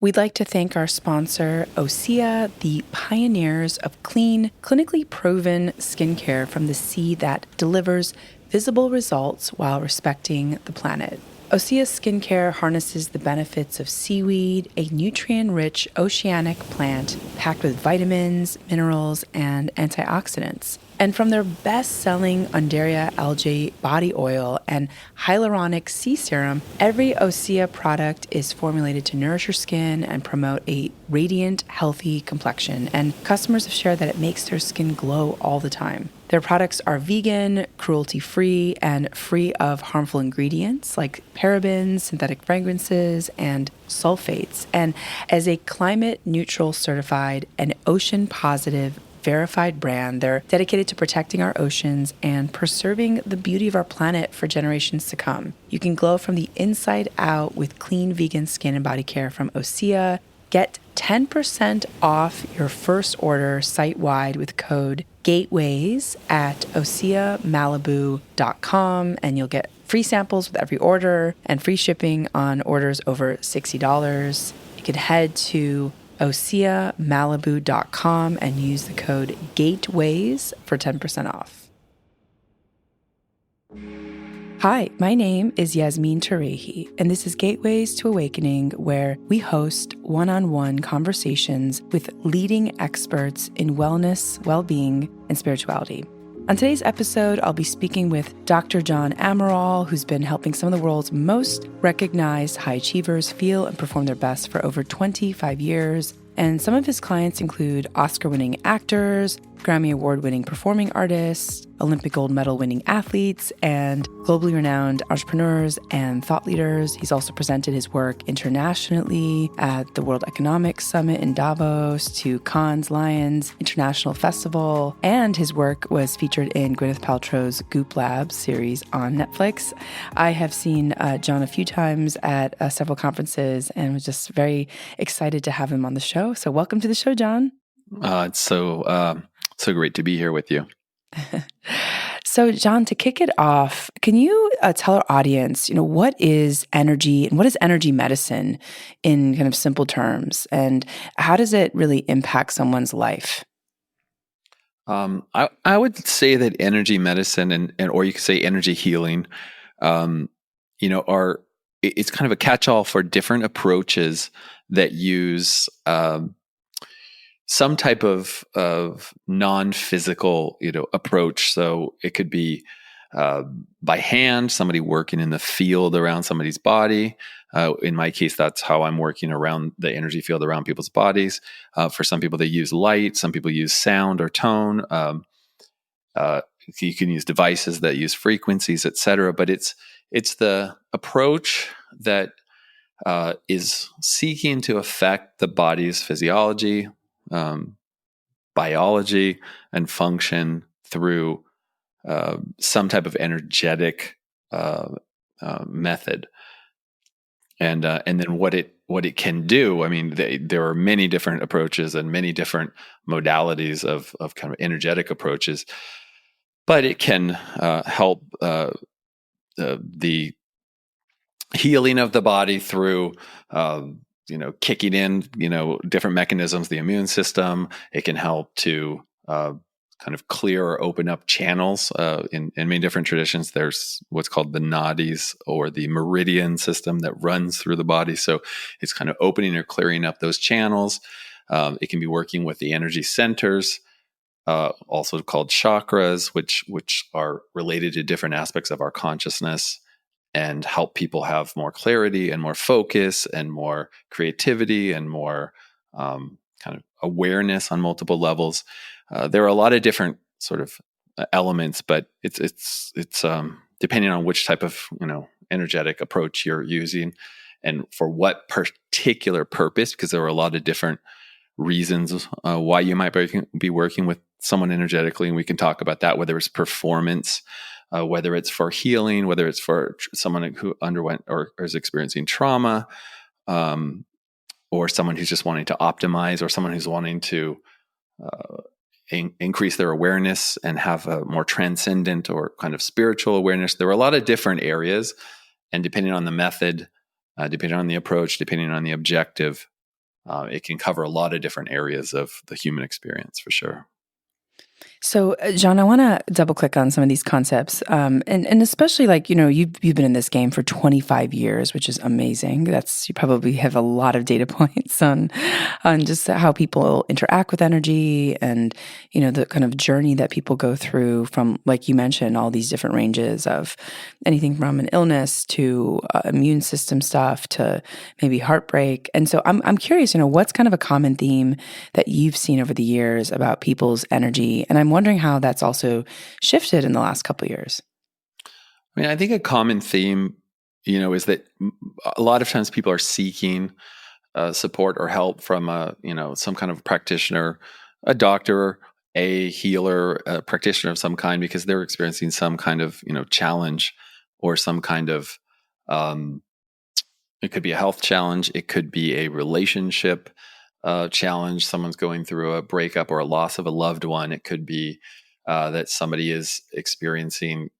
We'd like to thank our sponsor, Osea, the pioneers of clean, clinically proven skincare from the sea that delivers visible results while respecting the planet. Osea skincare harnesses the benefits of seaweed, a nutrient-rich oceanic plant packed with vitamins, minerals, and antioxidants. And from their best-selling Undaria algae body oil and hyaluronic sea serum, every Osea product is formulated to nourish your skin and promote a radiant, healthy complexion. And customers have shared that it makes their skin glow all the time. Their products are vegan, cruelty-free, and free of harmful ingredients like parabens, synthetic fragrances, and sulfates. And as a climate-neutral certified and ocean-positive verified brand, they're dedicated to protecting our oceans and preserving the beauty of our planet for generations to come. You can glow from the inside out with clean vegan skin and body care from Osea. Get 10% off your first order site-wide with code GATEWAYS at oseamalibu.com, and you'll get free samples with every order and free shipping on orders over $60. You can head to oseamalibu.com and use the code GATEWAYS for 10% off. Hi, my name is Yasmin Tarehi, and this is Gateways to Awakening, where we host one-on-one conversations with leading experts in wellness, well-being, and spirituality. On today's episode, I'll be speaking with Dr. John Amaral, who's been helping some of the world's most recognized high achievers feel and perform their best for over 25 years. And some of his clients include Oscar-winning actors, Grammy Award-winning performing artists, Olympic gold medal-winning athletes, and globally renowned entrepreneurs and thought leaders. He's also presented his work internationally at the World Economic Summit in Davos, to Cannes Lions International Festival, and his work was featured in Gwyneth Paltrow's GOOP Labs series on Netflix. I have seen John a few times at several conferences and was just very excited to have him on the show. So welcome to the show, John. It's so great to be here with you. So, John, to kick it off, can you tell our audience, what is energy and what is energy medicine in kind of simple terms, and how does it really impact someone's life? I would say that energy medicine and or you could say energy healing, it's kind of a catch-all for different approaches that use some type of non-physical, approach. So it could be by hand, somebody working in the field around somebody's body. In my case, that's how I'm working around the energy field around people's bodies. For some people, they use light. Some people use sound or tone. You can use devices that use frequencies, etc. But it's the approach that is seeking to affect the body's physiology, biology, and function through some type of energetic method, and then what it can do. I mean, there are many different approaches and many different modalities of kind of energetic approaches, but it can help the healing of the body through kicking in, different mechanisms, the immune system. It can help to kind of clear or open up channels. In many different traditions, there's what's called the nadis or the meridian system that runs through the body. So it's kind of opening or clearing up those channels. It can be working with the energy centers, also called chakras, which are related to different aspects of our consciousness, and help people have more clarity and more focus and more creativity and more kind of awareness on multiple levels. There are a lot of different sort of elements, but it's depending on which type of energetic approach you're using and for what particular purpose, because there are a lot of different reasons why you might be working with someone energetically, and we can talk about that, whether it's performance, whether it's for healing, whether it's for someone who underwent or is experiencing trauma, or someone who's just wanting to optimize, or someone who's wanting to increase their awareness and have a more transcendent or kind of spiritual awareness. There are a lot of different areas, and depending on the method, depending on the approach, depending on the objective, it can cover a lot of different areas of the human experience for sure. So, John, I want to double click on some of these concepts, and especially like you've been in this game for 25 years, which is amazing. You probably have a lot of data points on just how people interact with energy, and the kind of journey that people go through from, like you mentioned, all these different ranges of anything from an illness to immune system stuff to maybe heartbreak. And so, I'm curious, what's kind of a common theme that you've seen over the years about people's energy, and I'm wondering how that's also shifted in the last couple of years. I mean, I think a common theme, is that a lot of times people are seeking support or help from some kind of practitioner, a doctor, a healer, a practitioner of some kind, because they're experiencing some kind of challenge or some kind of it could be a health challenge, it could be a relationship challenge. Someone's going through a breakup or a loss of a loved one. It could be that somebody is experiencing,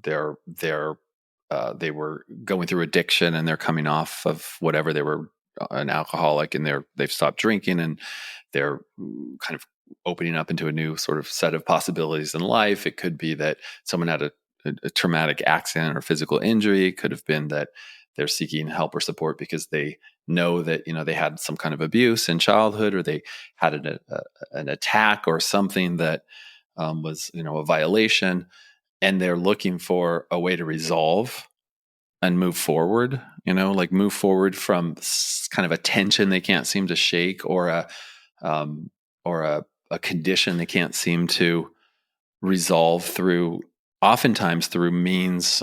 their they were going through addiction and they're coming off of whatever. They were an alcoholic and they've stopped drinking and they're kind of opening up into a new sort of set of possibilities in life. It could be that someone had a traumatic accident or physical injury. It could have been that they're seeking help or support because they know that they had some kind of abuse in childhood, or they had an attack or something that was a violation, and they're looking for a way to resolve and move forward. Like move forward from kind of a tension they can't seem to shake, or a condition they can't seem to resolve through, oftentimes through means.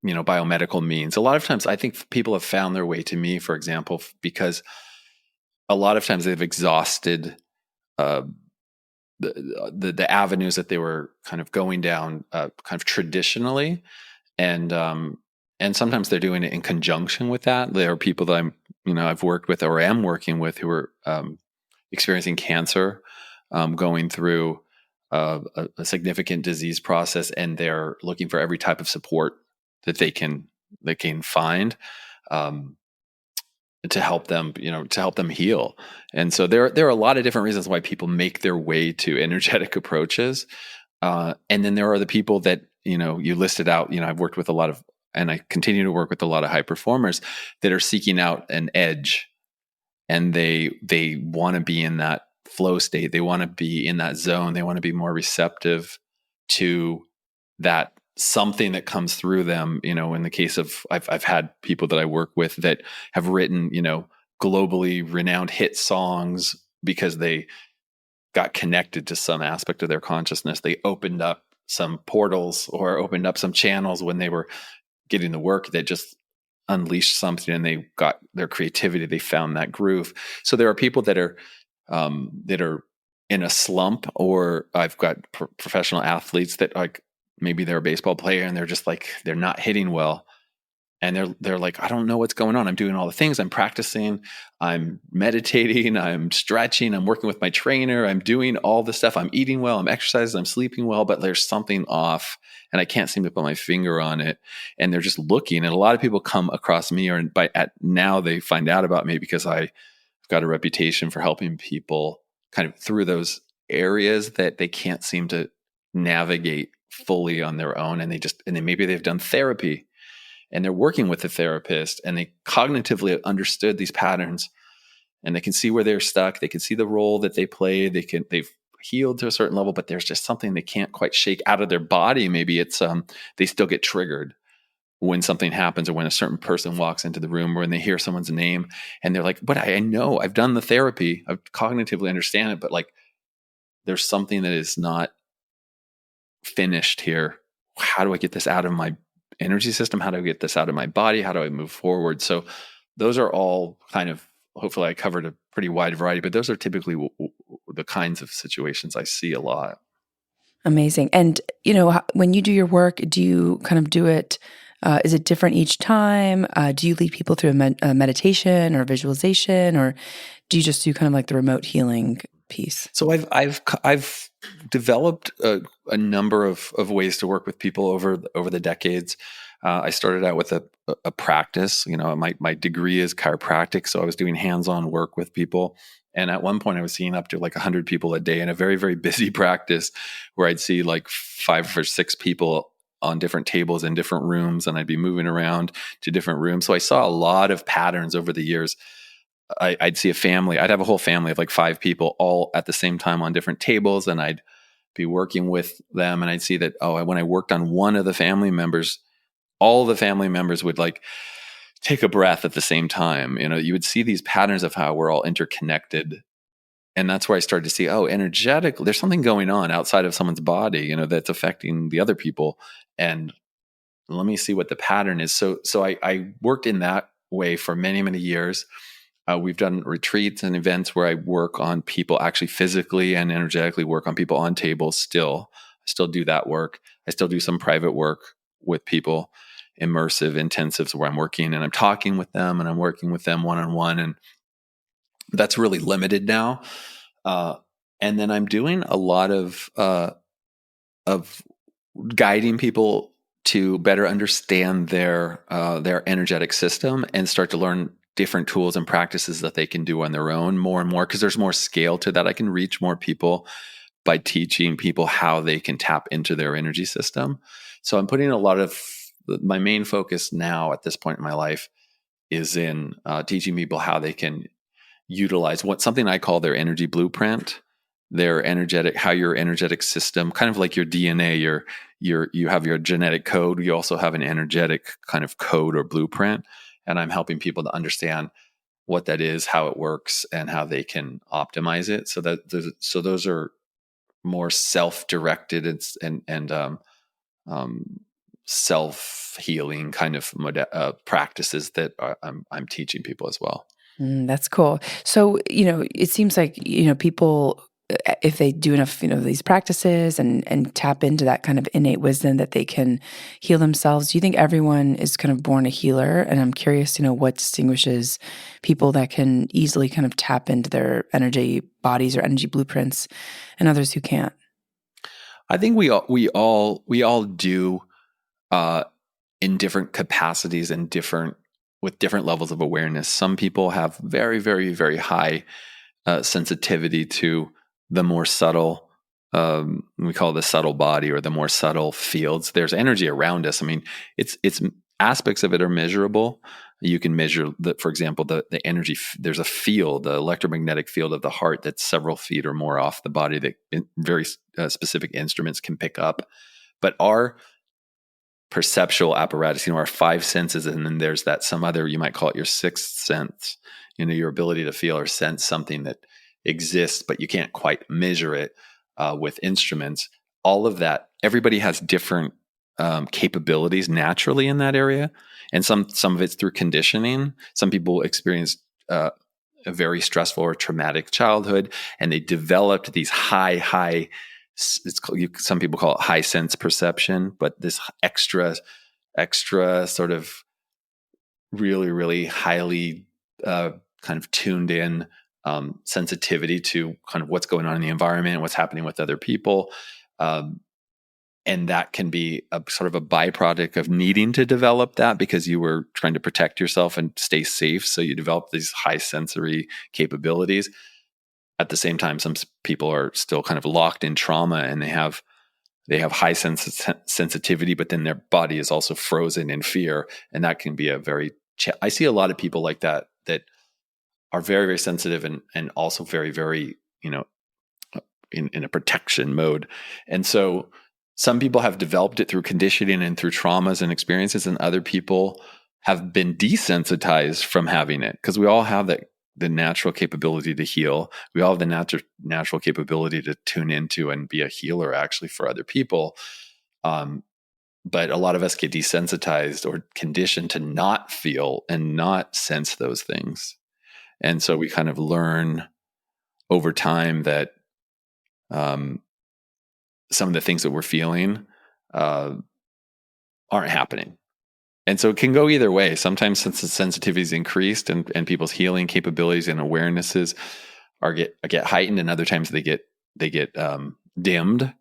Biomedical means. A lot of times I think people have found their way to me, for example, because a lot of times they've exhausted the avenues that they were kind of going down kind of traditionally. And sometimes they're doing it in conjunction with that. There are people that I've worked with or am working with who are experiencing cancer, going through a significant disease process, and they're looking for every type of support that they can find to help them, heal. And so there are a lot of different reasons why people make their way to energetic approaches. And then there are the people that, you listed out, I've worked with a lot of, and I continue to work with a lot of high performers that are seeking out an edge, and they want to be in that flow state. They want to be in that zone. They want to be more receptive to that something that comes through them. In the case of, I've had people that I work with that have written, globally renowned hit songs because they got connected to some aspect of their consciousness. They opened up some portals or opened up some channels when they were getting the work that just unleashed something, and they got their creativity. They found that groove. So there are people that are in a slump, or I've got professional athletes that, like, maybe they're a baseball player and they're just like, they're not hitting well. And they're like, I don't know what's going on. I'm doing all the things. I'm practicing, I'm meditating, I'm stretching, I'm working with my trainer, I'm doing all the stuff. I'm eating well, I'm exercising, I'm sleeping well, but there's something off and I can't seem to put my finger on it. And they're just looking. And a lot of people come across me, or now they find out about me because I've got a reputation for helping people kind of through those areas that they can't seem to navigate fully on their own. And then maybe they've done therapy and they're working with a therapist, and they cognitively understood these patterns, and they can see where they're stuck. They can see the role that they play. They've healed to a certain level, but there's just something they can't quite shake out of their body. Maybe it's they still get triggered when something happens, or when a certain person walks into the room, or when they hear someone's name and they're like, but I know I've done the therapy, I cognitively understand it, but like there's something that is not finished here. How do I get this out of my energy system? How do I get this out of my body? How do I move forward? So those are all kind of, hopefully I covered a pretty wide variety, but those are typically the kinds of situations I see a lot. Amazing. And, when you do your work, do you kind of do it, is it different each time? Do you lead people through a meditation or visualization, or do you just do kind of like the remote healing piece? So I've developed a number of ways to work with people over the decades. I started out with a practice. My degree is chiropractic, so I was doing hands-on work with people. And at one point, I was seeing up to like 100 people a day in a very, very busy practice where I'd see like 5 or 6 people on different tables in different rooms, and I'd be moving around to different rooms. So I saw a lot of patterns over the years. I'd see a family. I'd have a whole family of like 5 people all at the same time on different tables, and I'd be working with them, and I'd see that, when I worked on one of the family members, all the family members would like take a breath at the same time. You would see these patterns of how we're all interconnected. And that's where I started to see, energetically, there's something going on outside of someone's body, that's affecting the other people. And let me see what the pattern is. So I worked in that way for many, many years. We've done retreats and events where I work on people actually physically and energetically work on people on tables still. I still do that work. I still do some private work with people, immersive intensives where I'm working and I'm talking with them and I'm working with them one-on-one. And that's really limited now. And then I'm doing a lot of guiding people to better understand their energetic system and start to learn different tools and practices that they can do on their own more and more, because there's more scale to that. I can reach more people by teaching people how they can tap into their energy system. So I'm putting a lot of my main focus now at this point in my life is in teaching people how they can utilize something I call their energy blueprint, how your energetic system, kind of like your DNA, you have your genetic code. You also have an energetic kind of code or blueprint. And I'm helping people to understand what that is, how it works, and how they can optimize it. So those are more self-directed and self-healing kind of practices that I'm teaching people as well. That's cool. So, it seems like, people, if they do enough, these practices and tap into that kind of innate wisdom, that they can heal themselves. Do you think everyone is kind of born a healer? And I'm curious, what distinguishes people that can easily kind of tap into their energy bodies or energy blueprints and others who can't? I think we all do in different capacities and with different levels of awareness. Some people have very, very, very high sensitivity to the more subtle, we call it the subtle body, or the more subtle fields. There's energy around us. I mean, it's aspects of it are measurable. You can measure for example, the energy. There's a field, the electromagnetic field of the heart, that's several feet or more off the body that very specific instruments can pick up. But our perceptual apparatus, our 5 senses, and then there's that some other, you might call it your 6th sense, your ability to feel or sense something that exists, but you can't quite measure it with instruments. All of that, everybody has different capabilities naturally in that area, and some of it's through conditioning. Some people experience a very stressful or traumatic childhood, and they developed these high. Some people call it high sense perception, but this extra sort of really, really highly kind of tuned in sensitivity to kind of what's going on in the environment, what's happening with other people. And that can be a sort of a byproduct of needing to develop that because you were trying to protect yourself and stay safe. So you develop these high sensory capabilities. At the same time, some people are still kind of locked in trauma, and they have high sensitivity, but then their body is also frozen in fear. And that can be I see a lot of people like that are very, very sensitive and also very, very, in a protection mode. And so some people have developed it through conditioning and through traumas and experiences, and other people have been desensitized from having it, because we all have the natural capability to heal. We all have the natural capability to tune into and be a healer actually for other people. But a lot of us get desensitized or conditioned to not feel and not sense those things. And so we kind of learn over time that some of the things that we're feeling aren't happening. And so it can go either way. Sometimes since the sensitivity is increased and people's healing capabilities and awarenesses get heightened, and other times they get dimmed.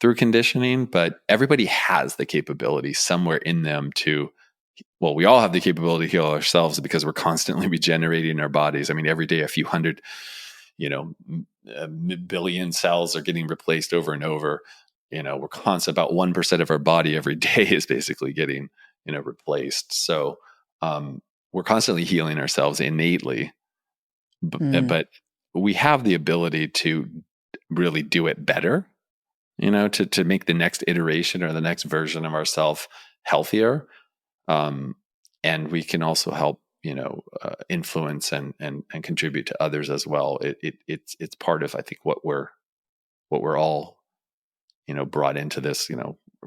through conditioning, but everybody has the capability somewhere in them well, we all have the capability to heal ourselves because we're constantly regenerating our bodies. I mean, every day, a few hundred, billion cells are getting replaced over and over. We're constant, about 1% of our body every day is basically getting, replaced. So we're constantly healing ourselves innately, but we have the ability to really do it better, to make the next iteration or the next version of ourselves healthier. And we can also help, influence and contribute to others as well. It's part of, I think, what we're all, brought into this,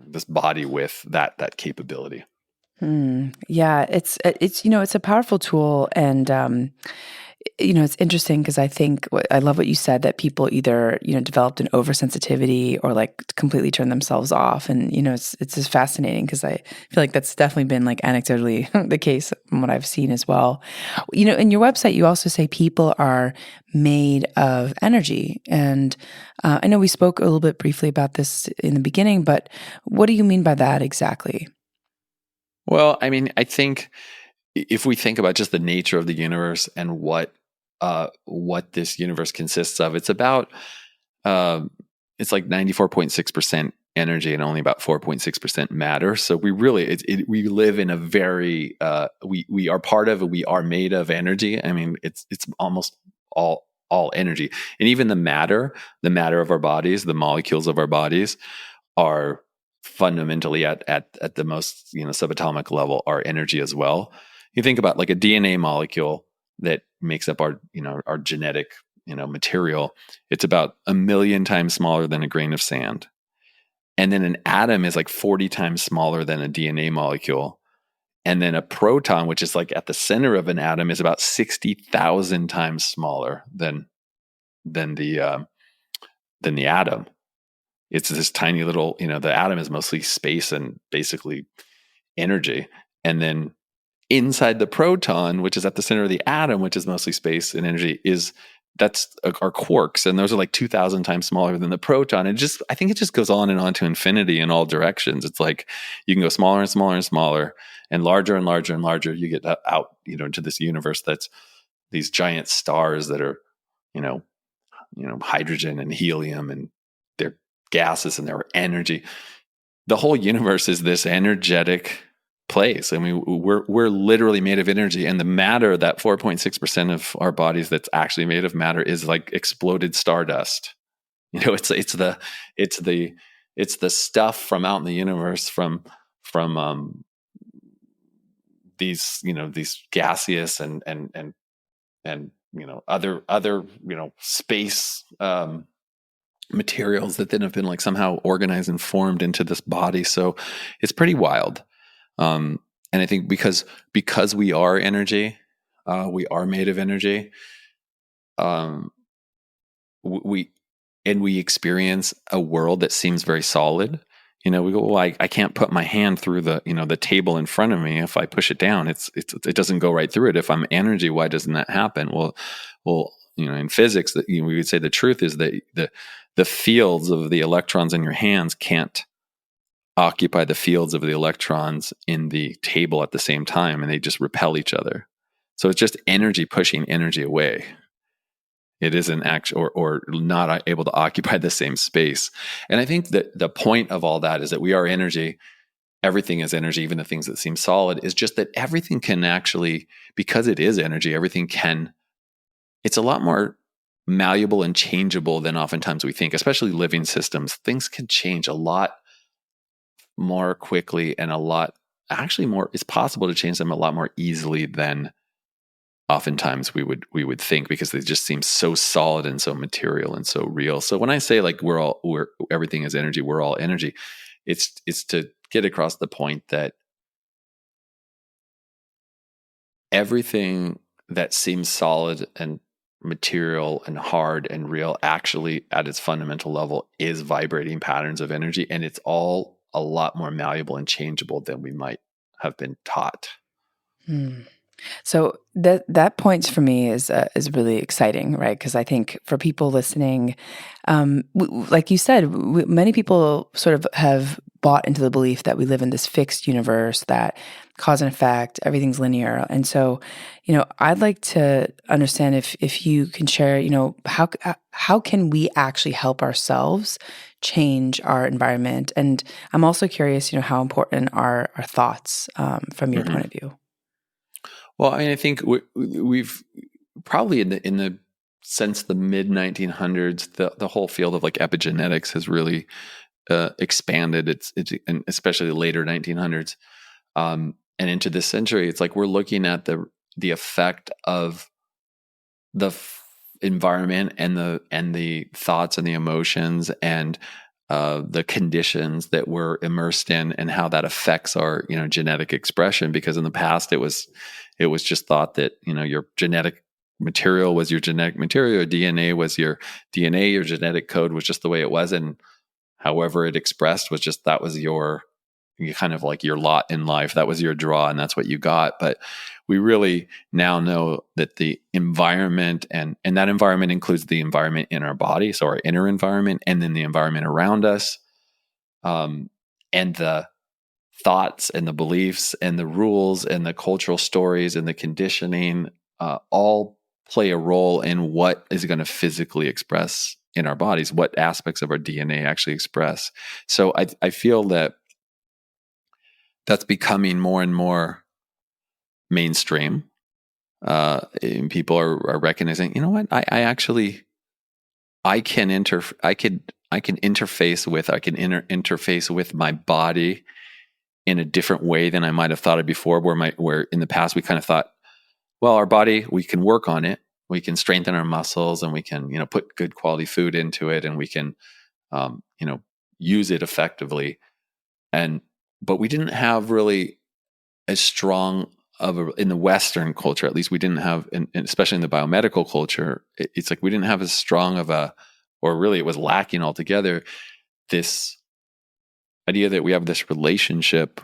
this body with that capability. Yeah, it's it's a powerful tool, and it's interesting because I think I love what you said, that people either developed an oversensitivity or like completely turned themselves off, and it's just fascinating because I feel like that's definitely been like anecdotally the case from what I've seen as well. In your website, you also say people are made of energy, and I know we spoke a little bit briefly about this in the beginning, but what do you mean by that exactly? Well, I mean, I think if we think about just the nature of the universe and what this universe consists of, it's about it's like 94.6% energy and only about 4.6% matter. So we really we live in a very we are part of, we are made of energy. I mean, it's almost all energy, and even the matter of our bodies, the molecules of our bodies, are fundamentally at the most subatomic level are energy as well. You think about like a DNA molecule that makes up our our genetic material. It's about 1,000,000 times smaller than a grain of sand, and then an atom is like 40 times smaller than a DNA molecule, and then a proton, which is like at the center of an atom, is about 60,000 times smaller than the atom. It's this tiny little, the atom is mostly space and basically energy. And then inside the proton, which is at the center of the atom, which is mostly space and energy, that's our quarks. And those are like 2,000 times smaller than the proton. And I think it just goes on and on to infinity in all directions. It's like you can go smaller and smaller and smaller and larger and larger and larger. You get out, into this universe that's these giant stars that are, hydrogen and helium, and they're gases and their energy. The whole universe is this energetic place. I mean, we're literally made of energy, and the matter, that 4.6% of our bodies that's actually made of matter, is like exploded stardust. It's the stuff from out in the universe from these these gaseous and other space materials that then have been like somehow organized and formed into this body. So it's pretty wild. And I think because we are energy, we are made of energy. We experience a world that seems very solid. We go, well, I can't put my hand through the the table in front of me. If I push it down, it doesn't go right through it. If I'm energy, why doesn't that happen? Well, in physics, that we would say the truth is that the fields of the electrons in your hands can't occupy the fields of the electrons in the table at the same time, and they just repel each other. So it's just energy pushing energy away. It isn't actually or not able to occupy the same space. And I think that the point of all that is that we are energy. Everything is energy, even the things that seem solid. Is just that everything can actually, because it is energy, everything can. It's a lot more malleable and changeable than oftentimes we think, especially living systems. Things can change a lot more quickly, and it's possible to change them a lot more easily than oftentimes we would think, because they just seem so solid and so material and so real. So when I say like everything is energy, we're all energy, it's to get across the point that everything that seems solid and material and hard and real actually at its fundamental level is vibrating patterns of energy, and it's all a lot more malleable and changeable than we might have been taught. So that points for me is really exciting, right? Because I think for people listening, like you said, many people sort of have bought into the belief that we live in this fixed universe, that cause and effect, everything's linear. And so, I'd like to understand if you can share, how can we actually help ourselves change our environment? And I'm also curious, how important are our thoughts from your point Mhm. of view? Well, I mean, I think we've probably in the since the mid 1900s, the whole field of like epigenetics has really expanded. It's and especially the later 1900s and into this century. It's like we're looking at the effect of the environment and the thoughts and the emotions and the conditions that we're immersed in and how that affects our genetic expression. Because in the past it was just thought that your genetic material was your genetic material, your DNA was your DNA, your genetic code was just the way it was, and however it expressed was just that was your you kind of like your lot in life. That was your draw, and that's what you got. But we really now know that the environment and that environment includes the environment in our body, so our inner environment, and then the environment around us, and the thoughts and the beliefs and the rules and the cultural stories and the conditioning all play a role in what is going to physically express in our bodies, what aspects of our DNA actually express. So I feel that that's becoming more and more mainstream. And people are recognizing, you know what, I actually I can I can interface with interface with my body in a different way than I might have thought of before. Where in the past we kind of thought, well, our body, we can work on it, we can strengthen our muscles, and we can put good quality food into it, and we can um, you know use it effectively. And but we didn't have really as strong of in the Western culture, at least we didn't have, and especially in the biomedical culture, it's like we didn't have as strong of a, or really it was lacking altogether, this idea that we have this relationship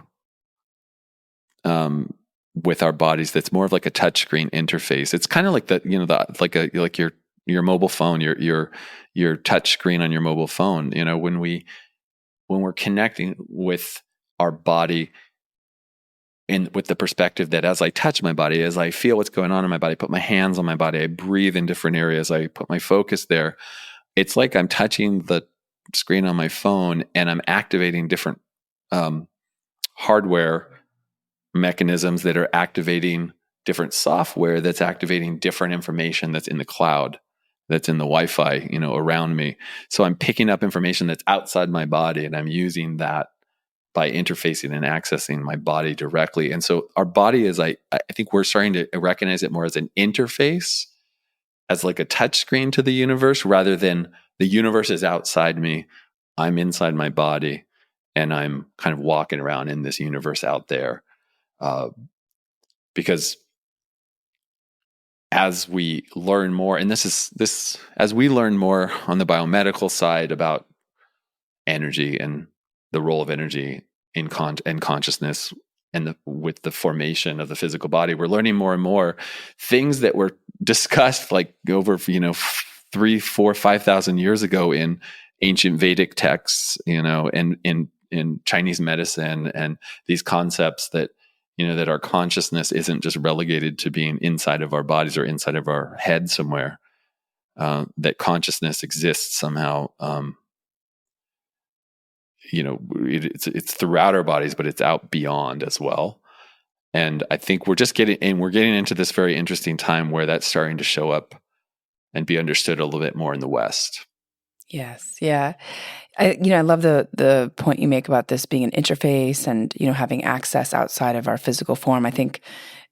um, with our bodies that's more of like a touchscreen interface. It's kind of like like your mobile phone, your touch screen on your mobile phone. When we're connecting with our body and with the perspective that as I touch my body, as I feel what's going on in my body, I put my hands on my body, I breathe in different areas, I put my focus there. It's like I'm touching the screen on my phone and I'm activating different um, hardware mechanisms that are activating different software that's activating different information that's in the cloud, that's in the Wi-Fi, around me. So I'm picking up information that's outside my body and I'm using that by interfacing and accessing my body directly. And so our body is, I think we're starting to recognize it more as an interface, as like a touch screen to the universe, rather than the universe is outside me. I'm inside my body and I'm kind of walking around in this universe out there. Uh, because as we learn more, and as we learn more on the biomedical side about energy and the role of energy and consciousness and with the formation of the physical body, we're learning more and more things that were discussed like over 3, 4, 5,000 years ago in ancient Vedic texts, and in Chinese medicine, and these concepts that that our consciousness isn't just relegated to being inside of our bodies or inside of our head somewhere. That consciousness exists somehow. It's throughout our bodies, but it's out beyond as well. And I think we're getting into this very interesting time where that's starting to show up and be understood a little bit more in the West. Yes. Yeah. I love the point you make about this being an interface and, having access outside of our physical form. I think,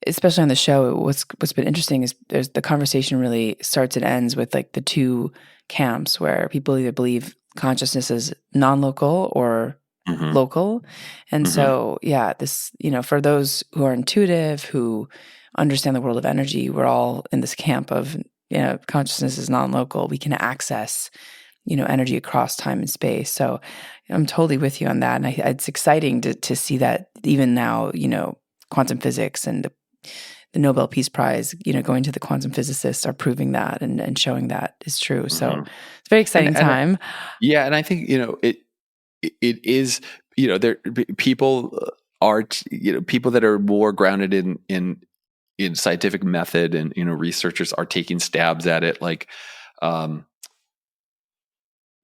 especially on the show, what's been interesting is there's the conversation really starts and ends with like the two camps where people either believe consciousness is non-local or Mm-hmm. local. And Mm-hmm. so, yeah, this, for those who are intuitive, who understand the world of energy, we're all in this camp of, consciousness is non-local. We can access energy across time and space. So I'm totally with you on that. And it's exciting to see that even now, quantum physics and the Nobel Peace Prize, going to the quantum physicists are proving that and showing that is true. So Mhm. it's a very exciting time. Yeah, and I think it is, there people are, people that are more grounded in scientific method, and researchers are taking stabs at it, like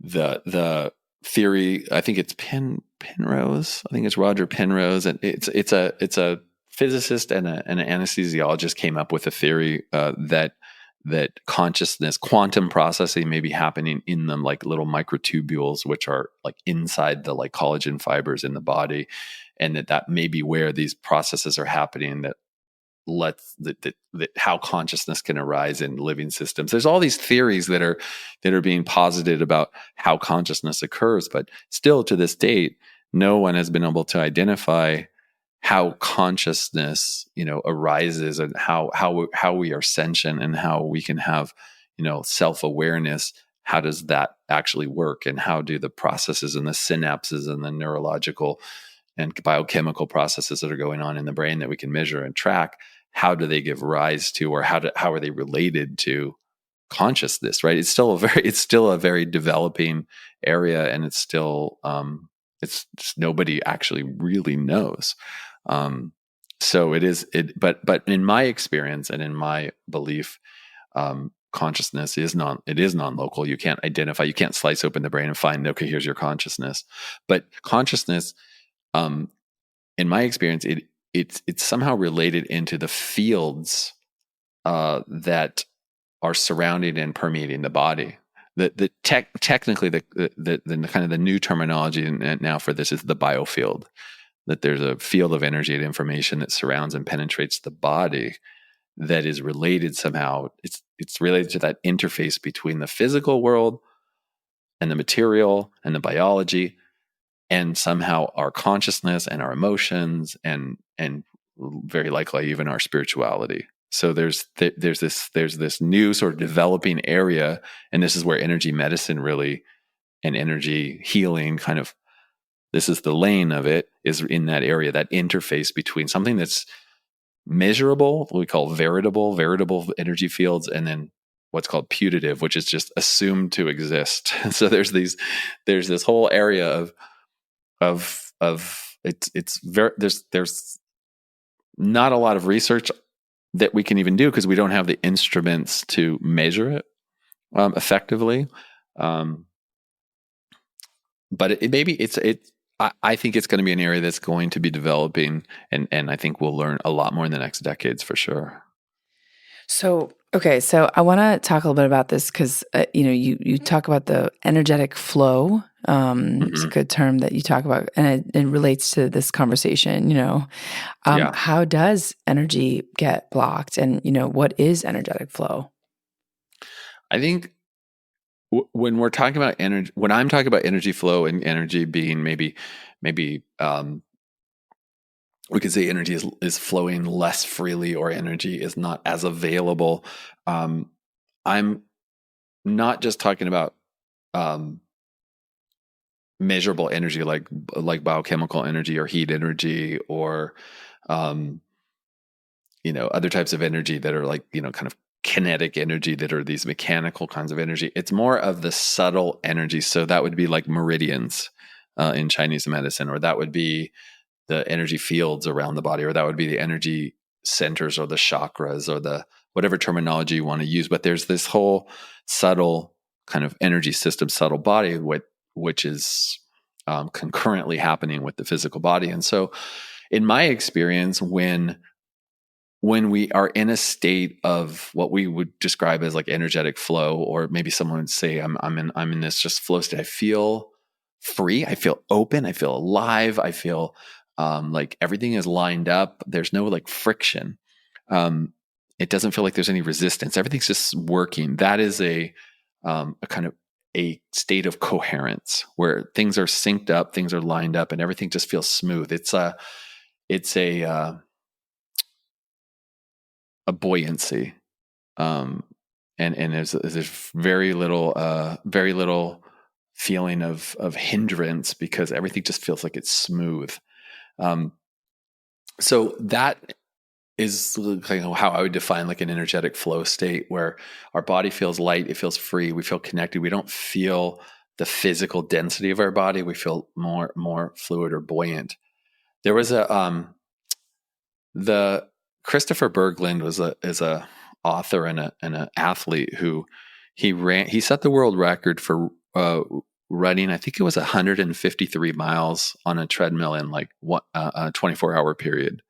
the theory. I think it's Penrose. I think it's Roger Penrose, and it's a physicist and an anesthesiologist came up with a theory that consciousness, quantum processing, may be happening in them, like little microtubules, which are like inside the like collagen fibers in the body, and that may be where these processes are happening. That how consciousness can arise in living systems. There's all these theories that are being posited about how consciousness occurs, but still to this date, no one has been able to identify how consciousness, arises, and how we are sentient, and how we can have, self-awareness. How does that actually work, and how do the processes and the synapses and the neurological and biochemical processes that are going on in the brain that we can measure and track, how do they give rise to, or how are they related to consciousness? Right? It's still a very developing area, and it's still it's nobody actually really knows. So but in my experience and in my belief, consciousness is non-local. You can't identify, you can't slice open the brain and find, okay, here's your consciousness. But consciousness, in my experience, it's somehow related into the fields that are surrounding and permeating the body. Technically the kind of the new terminology now for this is the biofield. That there's a field of energy and information that surrounds and penetrates the body that is related somehow. It's related to that interface between the physical world and the material and the biology, and somehow our consciousness and our emotions, and very likely even our spirituality. So there's this new sort of developing area, and this is where energy medicine really, and energy healing kind of, this is the lane of it, is in that area, that interface between something that's measurable, what we call veritable energy fields, and then what's called putative, which is just assumed to exist. So there's this whole area of it's very, there's not a lot of research that we can even do because we don't have the instruments to measure it effectively. But I think it's going to be an area that's going to be developing, and I think we'll learn a lot more in the next decades for sure. So, okay, so I want to talk a little bit about this because you talk about the energetic flow. It's a good term that you talk about, and it relates to this conversation. How does energy get blocked, and what is energetic flow? I think when we're talking about energy, when I'm talking about energy flow and energy being maybe we could say energy is flowing less freely, or energy is not as available. I'm not just talking about measurable energy like biochemical energy or heat energy, or other types of energy that are like kind of kinetic energy, that are these mechanical kinds of energy. It's more of the subtle energy. So that would be like meridians in Chinese medicine, or that would be the energy fields around the body, or that would be the energy centers, or the chakras, or the whatever terminology you want to use. But there's this whole subtle kind of energy system, subtle body, which is concurrently happening with the physical body. And so in my experience, when we are in a state of what we would describe as like energetic flow, or maybe someone would say, I'm in this just flow state, I feel free, I feel open, I feel alive, I feel like everything is lined up. There's no like friction. It doesn't feel like there's any resistance. Everything's just working. That is a kind of a state of coherence where things are synced up, things are lined up, and everything just feels smooth. It's a buoyancy, and there's very little feeling of hindrance, because everything just feels like it's smooth. So that is like how I would define like an energetic flow state, where our body feels light, it feels free, we feel connected. We don't feel the physical density of our body. We feel more fluid or buoyant. There was the Christopher Berglund is a author and a athlete who he set the world record for running. I think it was 153 miles on a treadmill in like a 24-hour period.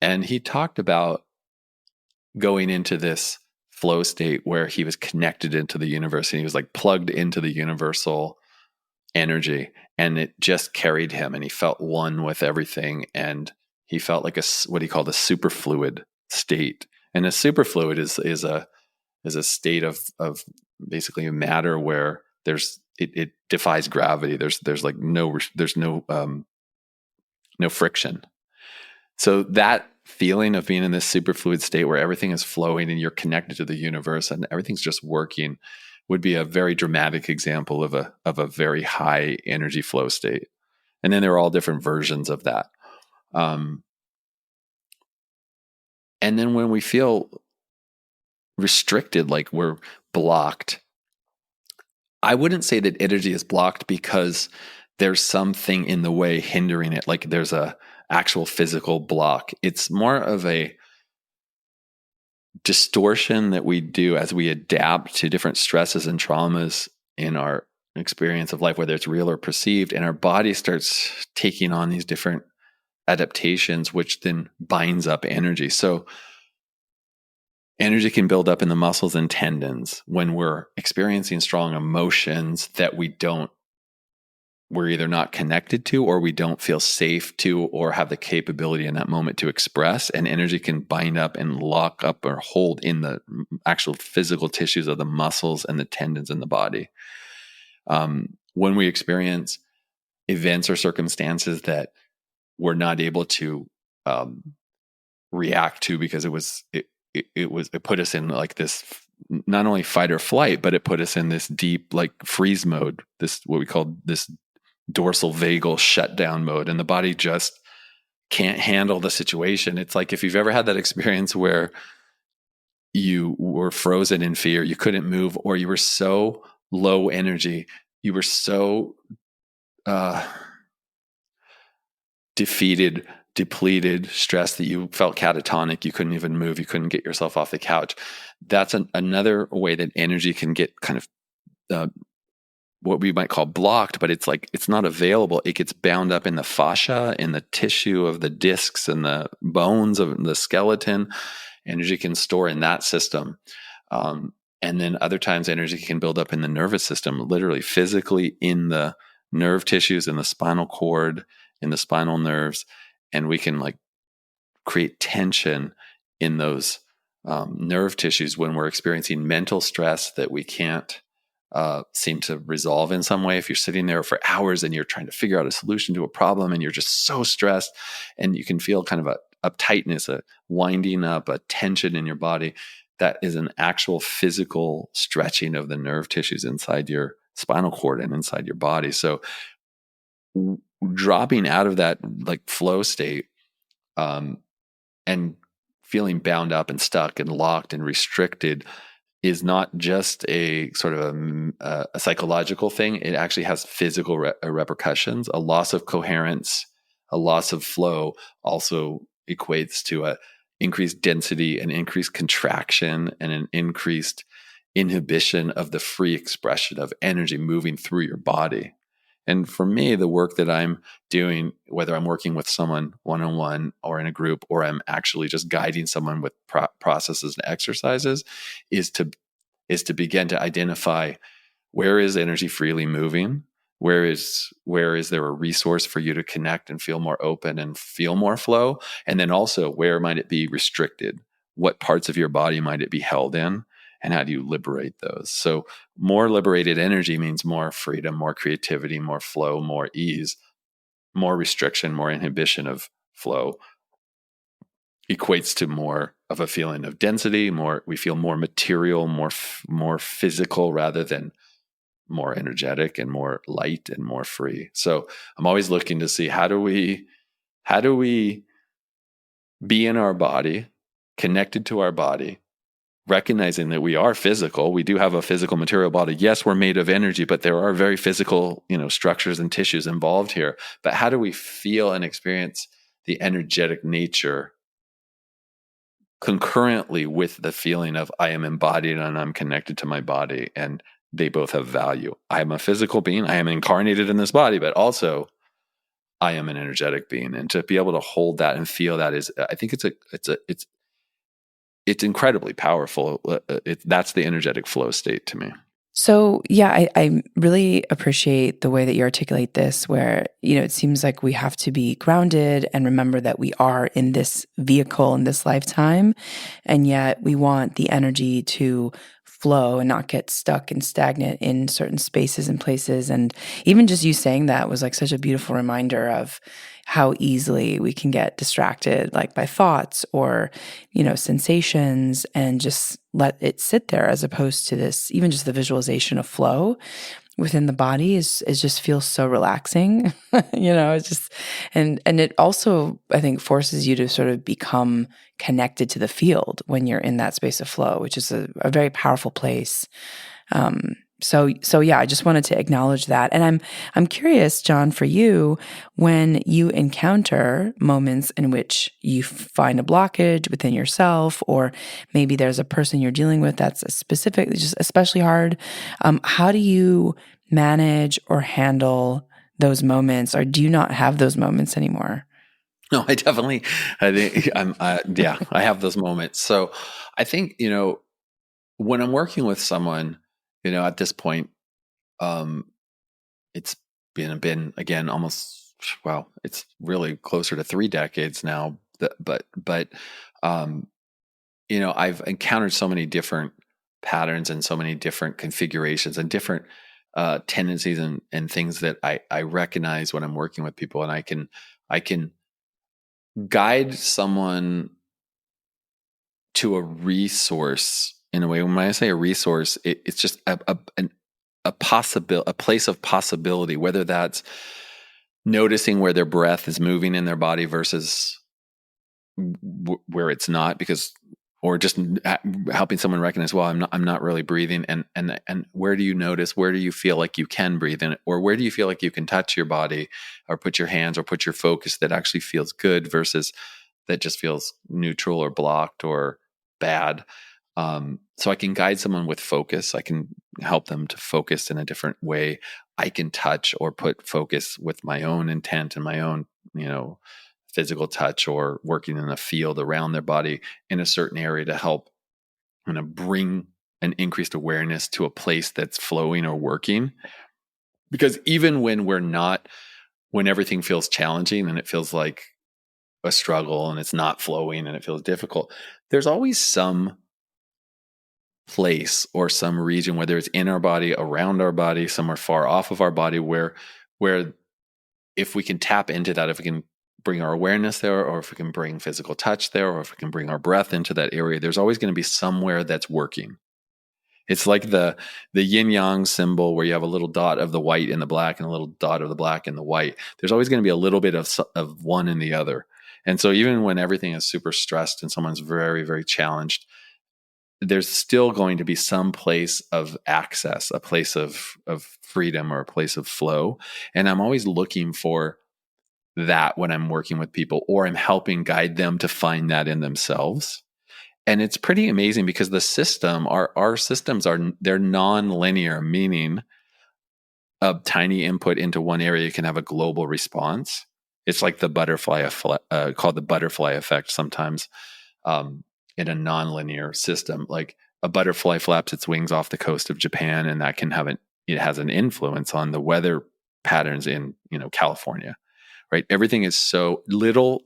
And he talked about going into this flow state where he was connected into the universe, and he was like plugged into the universal energy, and it just carried him, and he felt one with everything, and he felt like what he called a superfluid state. And a superfluid is a state of basically matter where it defies gravity. There's like no friction. So that feeling of being in this superfluid state where everything is flowing and you're connected to the universe and everything's just working would be a very dramatic example of a very high energy flow state. And then there are all different versions of that. And then when we feel restricted, like we're blocked, I wouldn't say that energy is blocked because there's something in the way hindering it, like there's a actual physical block. It's more of a distortion that we do as we adapt to different stresses and traumas in our experience of life, whether it's real or perceived, and our body starts taking on these different adaptations, which then binds up energy. So energy can build up in the muscles and tendons when we're experiencing strong emotions that we're either not connected to, or we don't feel safe to, or have the capability in that moment to express. And energy can bind up and lock up or hold in the actual physical tissues of the muscles and the tendons in the body. When we experience events or circumstances that we're not able to react to because it put us in like this, not only fight or flight, but it put us in this deep like freeze mode, this what we call this dorsal vagal shutdown mode, and the body just can't handle the situation. It's like if you've ever had that experience where you were frozen in fear, you couldn't move, or you were so low energy, you were so defeated, depleted, stressed that you felt catatonic, you couldn't even move, you couldn't get yourself off the couch. That's another way that energy can get kind of what we might call blocked, but it's like it's not available. It gets bound up in the fascia, in the tissue of the discs and the bones of the skeleton. Energy can store in that system. And then other times energy can build up in the nervous system, literally physically in the nerve tissues, in the spinal cord, in the spinal nerves. And we can like create tension in those nerve tissues when we're experiencing mental stress that we can't seem to resolve in some way. If you're sitting there for hours and you're trying to figure out a solution to a problem and you're just so stressed, and you can feel kind of a tightness, a winding up, a tension in your body, that is an actual physical stretching of the nerve tissues inside your spinal cord and inside your body. So dropping out of that like flow state and feeling bound up and stuck and locked and restricted is not just a sort of a psychological thing. It actually has physical repercussions. A loss of coherence, a loss of flow also equates to a increased density, an increased contraction, and an increased inhibition of the free expression of energy moving through your body. And for me, the work that I'm doing, whether I'm working with someone one-on-one or in a group, or I'm actually just guiding someone with processes and exercises, is to begin to identify where is energy freely moving, where is there a resource for you to connect and feel more open and feel more flow, and then also where might it be restricted, what parts of your body might it be held in, and how do you liberate those? So more liberated energy means more freedom, more creativity, more flow, more ease. More restriction, more inhibition of flow equates to more of a feeling of density. We feel more material, more physical, rather than more energetic and more light and more free. So I'm always looking to see how do we be in our body, connected to our body, recognizing that we are physical. We do have a physical material body. Yes, we're made of energy, but there are very physical, structures and tissues involved here. But how do we feel and experience the energetic nature concurrently with the feeling of I am embodied and I'm connected to my body, and they both have value. I am a physical being. I am incarnated in this body, but also I am an energetic being. And to be able to hold that and feel that is, I think it's incredibly powerful. That's the energetic flow state to me. So, yeah, I really appreciate the way that you articulate this, where, it seems like we have to be grounded and remember that we are in this vehicle in this lifetime. And yet we want the energy to flow and not get stuck and stagnant in certain spaces and places. And even just you saying that was like such a beautiful reminder of how easily we can get distracted, like by thoughts or, sensations, and just let it sit there, as opposed to this, even just the visualization of flow within the body is just feels so relaxing. It's just, and it also, I think, forces you to sort of become connected to the field when you're in that space of flow, which is a very powerful place. So yeah, I just wanted to acknowledge that. And I'm curious, John, for you, when you encounter moments in which you find a blockage within yourself, or maybe there's a person you're dealing with that's specifically just especially hard, how do you manage or handle those moments, or do you not have those moments anymore? No, I think I have those moments. So I think, when I'm working with someone, at this point, it's been again, almost, well, it's really closer to 3 decades now. But I've encountered so many different patterns and so many different configurations and different tendencies and things that I recognize when I'm working with people, and I can guide someone to a resource in a way. When I say a resource, it's just a place of possibility, whether that's noticing where their breath is moving in their body versus where it's not, or just helping someone recognize, well, I'm not really breathing, and where do you notice, where do you feel like you can breathe in, or where do you feel like you can touch your body or put your hands or put your focus that actually feels good versus that just feels neutral or blocked or bad. So I can guide someone with focus. I can help them to focus in a different way. I can touch or put focus with my own intent and my own, physical touch, or working in a field around their body in a certain area to help bring an increased awareness to a place that's flowing or working. Because even when everything feels challenging and it feels like a struggle and it's not flowing and it feels difficult, there's always some place or some region, whether it's in our body, around our body, somewhere far off of our body, where if we can tap into that, if we can bring our awareness there, or if we can bring physical touch there, or if we can bring our breath into that area, there's always going to be somewhere that's working. It's like the yin yang symbol, where you have a little dot of the white and the black and a little dot of the black and the white. There's always going to be a little bit of one and the other. And so even when everything is super stressed and someone's very, very challenged, there's still going to be some place of access, a place of freedom, or a place of flow. And I'm always looking for that when I'm working with people, or I'm helping guide them to find that in themselves. And it's pretty amazing, because the system, our systems they're non-linear, meaning a tiny input into one area can have a global response. It's like the butterfly called the butterfly effect sometimes, in a non-linear system. Like a butterfly flaps its wings off the coast of Japan, and that can it has an influence on the weather patterns in California. Right? Everything is so little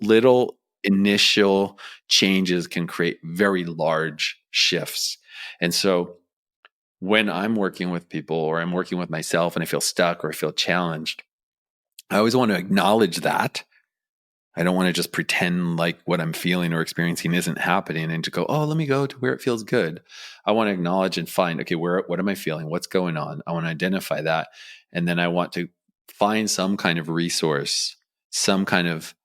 initial changes can create very large shifts. And so when I'm working with people, or I'm working with myself, and I feel stuck or I feel challenged, I always want to acknowledge that. I don't want to just pretend like what I'm feeling or experiencing isn't happening and to go, oh, let me go to where it feels good. I want to acknowledge and find, okay, what am I feeling? What's going on? I want to identify that. And then I want to find some kind of resource, some kind of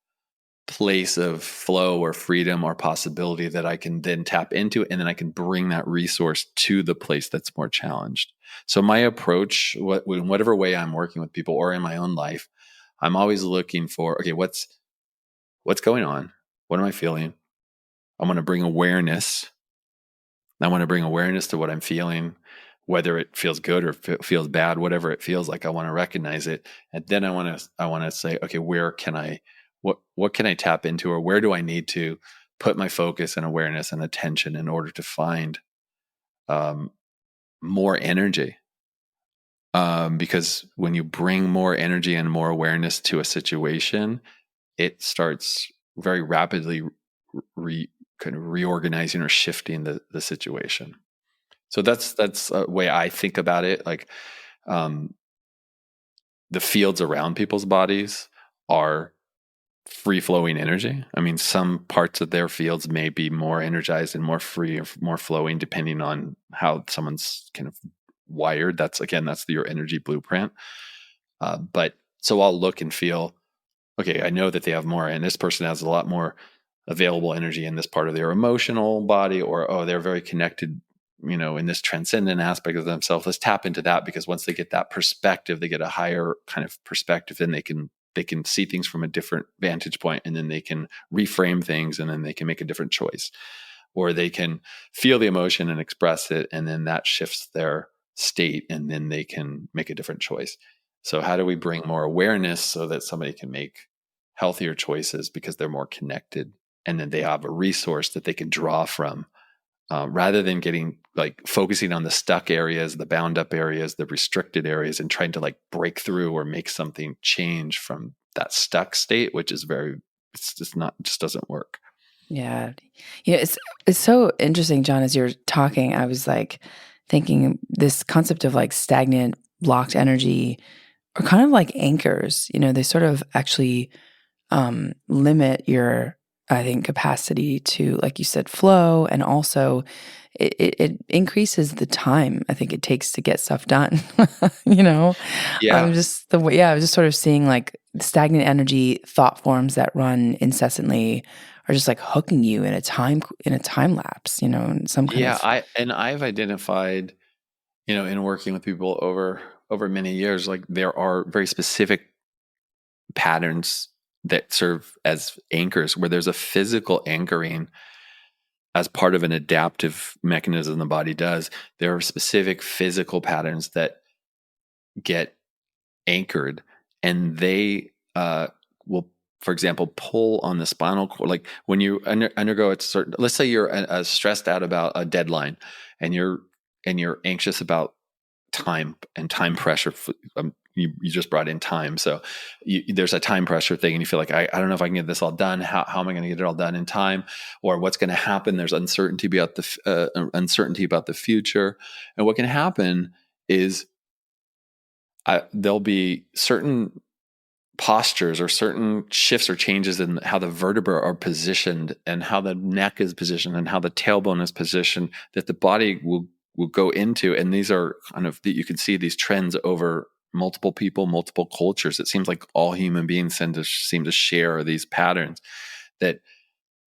place of flow or freedom or possibility that I can then tap into, and then I can bring that resource to the place that's more challenged. So my approach, in whatever way I'm working with people or in my own life, I'm always looking for, okay, what's going on? What am I feeling? I want to bring awareness. I want to bring awareness to what I'm feeling, whether it feels good or feels bad, whatever it feels like. I want to recognize it, and then I want to say, okay, where can I, what can I tap into, or where do I need to put my focus and awareness and attention in order to find more energy? Because when you bring more energy and more awareness to a situation, it starts very rapidly kind of reorganizing or shifting the situation. So that's a way I think about it. Like, the fields around people's bodies are free flowing energy. I mean, some parts of their fields may be more energized and more free or more flowing, depending on how someone's kind of wired. That's your energy blueprint. But so I'll look and feel, okay, I know that they have more, and this person has a lot more available energy in this part of their emotional body, or, oh, they're very connected, in this transcendent aspect of themselves. Let's tap into that, because once they get that perspective, they get a higher kind of perspective, then they can see things from a different vantage point, and then they can reframe things, and then they can make a different choice, or they can feel the emotion and express it, and then that shifts their state, and then they can make a different choice. So how do we bring more awareness so that somebody can make healthier choices because they're more connected, and then they have a resource that they can draw from, rather than getting focusing on the stuck areas, the bound up areas, the restricted areas, and trying to break through or make something change from that stuck state, which is just doesn't work. Yeah. It's so interesting, John, as you're talking, I was thinking this concept of stagnant, blocked energy are kind of like anchors. They sort of actually limit your, I think, capacity to, like you said, flow, and also it increases the time I think it takes to get stuff done. Yeah. I'm just the way. Yeah, I was just sort of seeing stagnant energy thought forms that run incessantly are just hooking you in a time lapse. In some kind of I've identified, in working with people over many years, there are very specific patterns that serve as anchors, where there's a physical anchoring as part of an adaptive mechanism the body does. There are specific physical patterns that get anchored, and they will, for example, pull on the spinal cord. Like when you undergo a certain, let's say you're stressed out about a deadline, and you're anxious about time and time pressure. You just brought in time. So there's a time pressure thing, and you feel like, I don't know if I can get this all done. How am I going to get it all done in time? Or what's going to happen? There's uncertainty about the future. And what can happen is there'll be certain postures or certain shifts or changes in how the vertebrae are positioned, and how the neck is positioned, and how the tailbone is positioned, that the body will go into. And these are kind of, you can see these trends over multiple people, multiple cultures. It seems like all human beings seem to share these patterns, that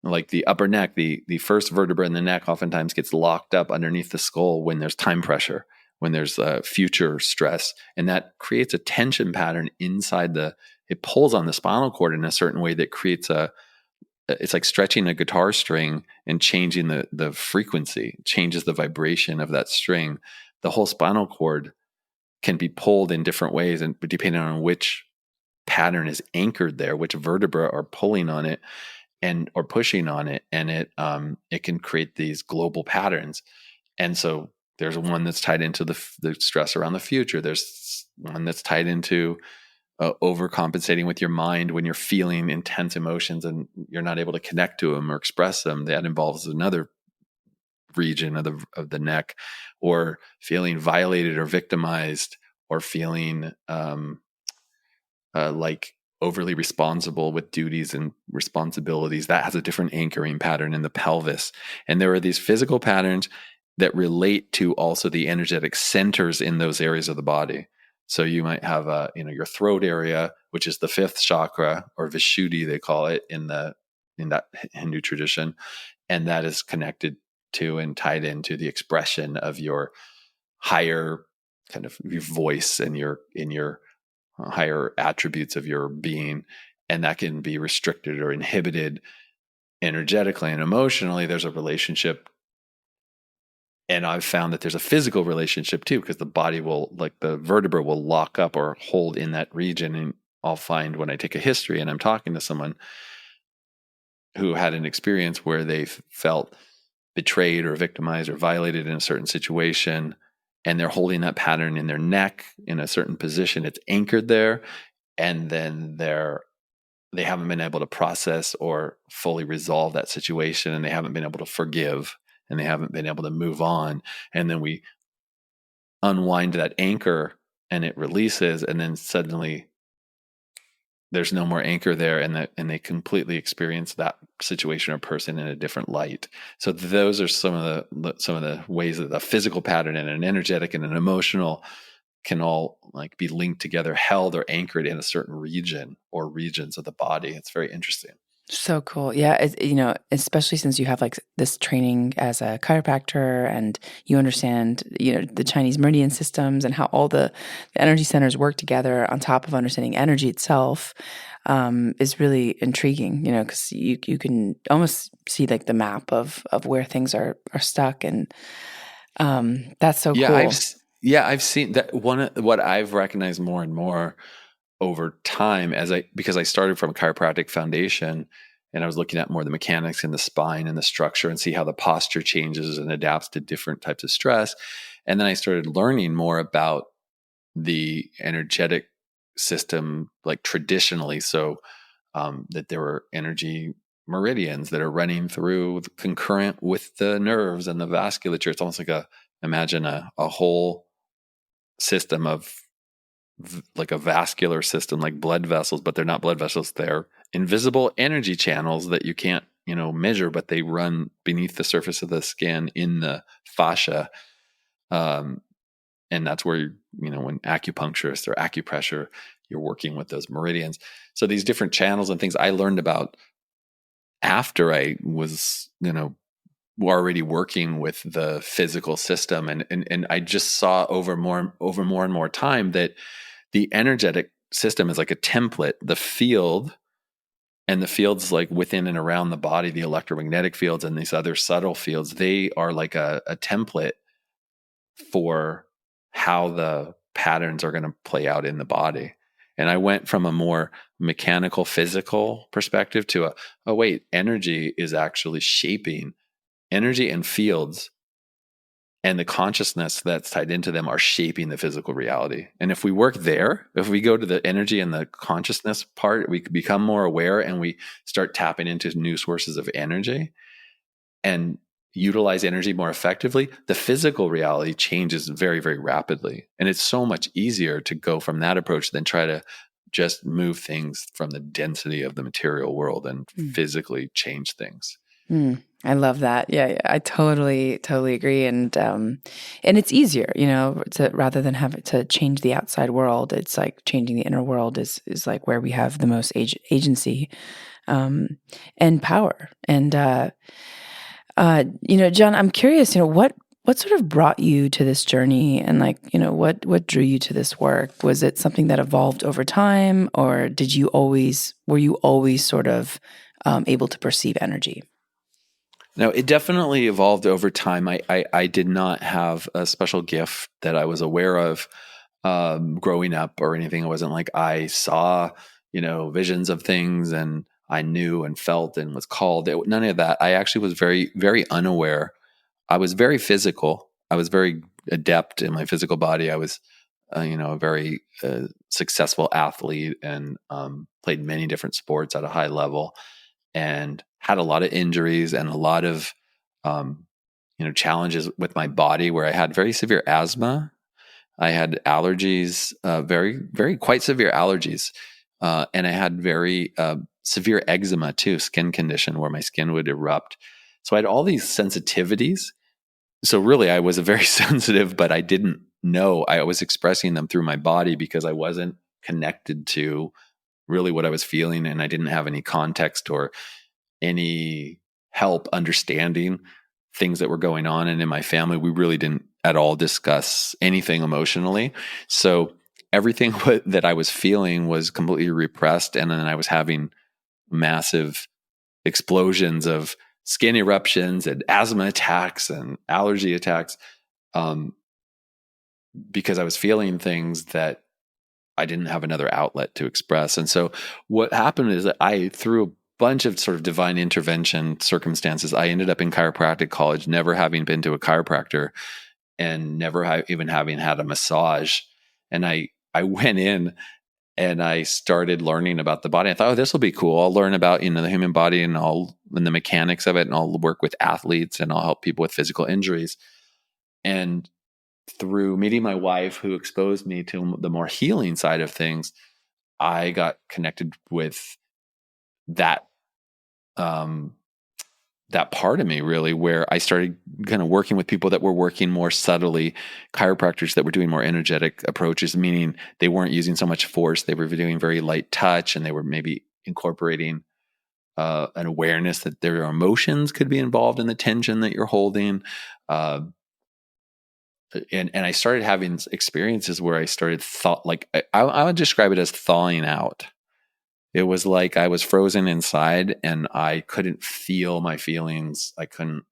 like the upper neck, the first vertebra in the neck oftentimes gets locked up underneath the skull when there's time pressure, when there's future stress. And that creates a tension pattern inside it pulls on the spinal cord in a certain way that creates it's like stretching a guitar string and changing the frequency, changes the vibration of that string. The whole spinal cord can be pulled in different ways, and depending on which pattern is anchored there, which vertebra are pulling on it or pushing on it, and it can create these global patterns. And so there's one that's tied into the stress around the future. There's one that's tied into overcompensating with your mind when you're feeling intense emotions and you're not able to connect to them or express them. That involves another region of the neck, or feeling violated or victimized, or feeling like overly responsible with duties and responsibilities. That has a different anchoring pattern in the pelvis. And there are these physical patterns that relate to also the energetic centers in those areas of the body. So you might have your throat area, which is the fifth chakra, or Vishuddhi, they call it in that Hindu tradition. And that is connected to and tied into the expression of your higher kind of your voice and your higher attributes of your being. And that can be restricted or inhibited energetically and emotionally. There's a relationship. And I've found that there's a physical relationship too, because the body will, like the vertebra will lock up or hold in that region. And I'll find when I take a history and I'm talking to someone who had an experience where they felt betrayed or victimized or violated in a certain situation, and they're holding that pattern in their neck in a certain position, it's anchored there, and then they haven't been able to process or fully resolve that situation, and they haven't been able to forgive, and they haven't been able to move on. And then we unwind that anchor and it releases, and then suddenly there's no more anchor there, and they completely experience that situation or person in a different light. So those are some of the ways that the physical pattern and an energetic and an emotional can all like be linked together, held or anchored in a certain region or regions of the body. It's very interesting. So cool. Yeah. Especially since you have like this training as a chiropractor and you understand, the Chinese meridian systems and how all the energy centers work together on top of understanding energy itself, is really intriguing, because you can almost see like the map of where things are stuck. And, that's so cool. I've seen that. What I've recognized more and more over time because I started from a chiropractic foundation, and I was looking at more the mechanics in the spine and the structure and see how the posture changes and adapts to different types of stress. And then I started learning more about the energetic system, like traditionally. So that there were energy meridians that are running through concurrent with the nerves and the vasculature. It's almost like imagine a whole system of like a vascular system, like blood vessels, but they're not blood vessels. They're invisible energy channels that you can't, measure, but they run beneath the surface of the skin in the fascia. And that's where, when acupuncturists or acupressure, you're working with those meridians. So these different channels and things I learned about after I was, already working with the physical system. And I just saw over more and more time that the energetic system is like a template. The field and the fields like within and around the body, the electromagnetic fields and these other subtle fields, they are like a template for how the patterns are going to play out in the body. And I went from a more mechanical, physical perspective to energy is actually shaping. Energy and fields and the consciousness that's tied into them are shaping the physical reality. And if we work there, if we go to the energy and the consciousness part, we become more aware and we start tapping into new sources of energy and utilize energy more effectively, the physical reality changes very, very rapidly. And it's so much easier to go from that approach than try to just move things from the density of the material world and physically change things. I love that. Yeah, I totally agree. And it's easier, rather than have to change the outside world. It's like changing the inner world is like where we have the most agency, and power. And John, I'm curious, what sort of brought you to this journey, and what drew you to this work? Was it something that evolved over time, or were you always sort of able to perceive energy? No, it definitely evolved over time. I did not have a special gift that I was aware of growing up or anything. It wasn't like I saw, visions of things and I knew and felt and was called. None of that. I actually was very, very unaware. I was very physical. I was very adept in my physical body. I was, a very successful athlete and played many different sports at a high level, and had a lot of injuries and a lot of, challenges with my body where I had very severe asthma. I had allergies, very, very quite severe allergies. And I had very severe eczema too, skin condition where my skin would erupt. So I had all these sensitivities. So really I was a very sensitive, but I didn't know. I was expressing them through my body because I wasn't connected to really what I was feeling, and I didn't have any context or any help understanding things that were going on. And in my family, we really didn't at all discuss anything emotionally. So everything that I was feeling was completely repressed. And then I was having massive explosions of skin eruptions and asthma attacks and allergy attacks, um, because I was feeling things that I didn't have another outlet to express. And so what happened is that through a bunch of sort of divine intervention circumstances, I ended up in chiropractic college, never having been to a chiropractor and never even having had a massage. And I went in and I started learning about the body. I thought, oh, this will be cool. I'll learn about, the human body and the mechanics of it, and I'll work with athletes and I'll help people with physical injuries. And through meeting my wife, who exposed me to the more healing side of things, I got connected with that that part of me, really, where I started kind of working with people that were working more subtly, chiropractors that were doing more energetic approaches, meaning they weren't using so much force. They were doing very light touch, and they were maybe incorporating an awareness that their emotions could be involved in the tension that you're holding. And I started having experiences where I started I would describe it as thawing out. It was like I was frozen inside and I couldn't feel my feelings. I couldn't